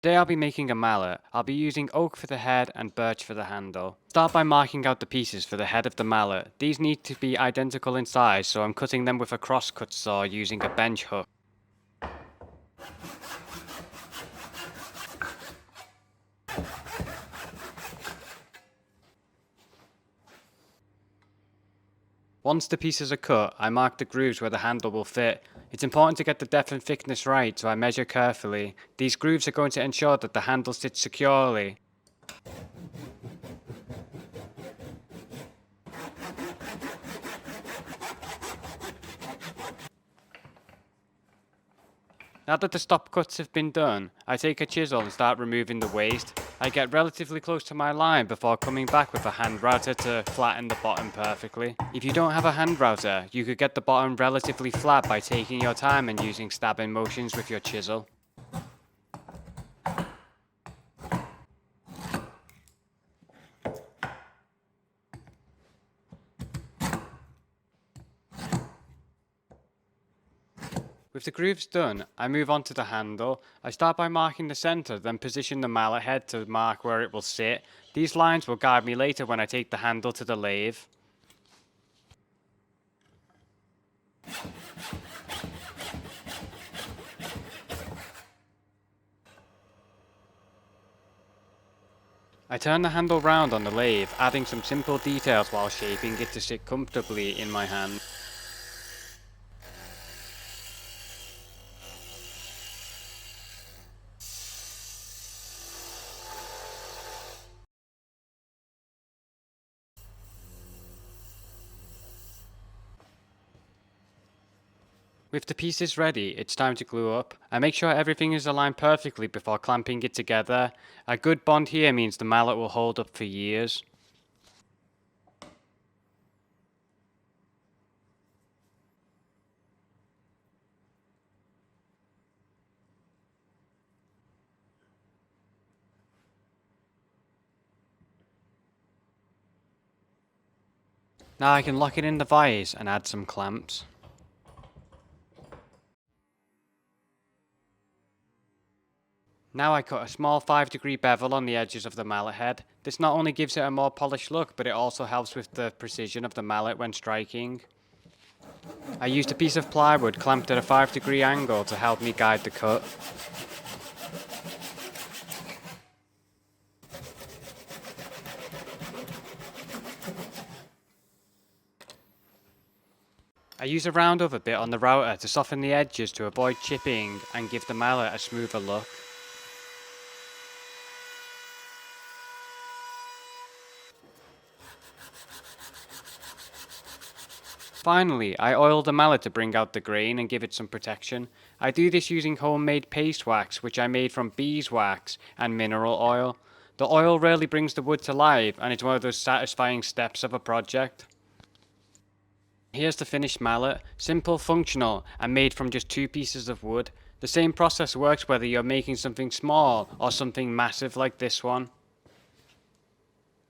Today I'll be making a mallet. I'll be using oak for the head and birch for the handle. Start by marking out the pieces for the head of the mallet. These need to be identical in size, so I'm cutting them with a crosscut saw using a bench hook. Once the pieces are cut, I mark the grooves where the handle will fit. It's important to get the depth and thickness right, so I measure carefully. These grooves are going to ensure that the handle sits securely. Now that the stop cuts have been done, I take a chisel and start removing the waste. I get relatively close to my line before coming back with a hand router to flatten the bottom perfectly. If you don't have a hand router, you could get the bottom relatively flat by taking your time and using stabbing motions with your chisel. With the grooves done, I move on to the handle. I start by marking the center, then position the mallet head to mark where it will sit. These lines will guide me later when I take the handle to the lathe. I turn the handle round on the lathe, adding some simple details while shaping it to sit comfortably in my hand. With the pieces ready, it's time to glue up. I make sure everything is aligned perfectly before clamping it together. A good bond here means the mallet will hold up for years. Now I can lock it in the vise and add some clamps. Now I cut a small 5-degree bevel on the edges of the mallet head. This not only gives it a more polished look, but it also helps with the precision of the mallet when striking. I used a piece of plywood clamped at a 5-degree angle to help me guide the cut. I use a round over bit on the router to soften the edges to avoid chipping and give the mallet a smoother look. Finally, I oil the mallet to bring out the grain and give it some protection. I do this using homemade paste wax, which I made from beeswax and mineral oil. The oil really brings the wood to life, and it's one of those satisfying steps of a project. Here's the finished mallet, simple, functional, and made from just 2 pieces of wood. The same process works whether you're making something small or something massive like this one.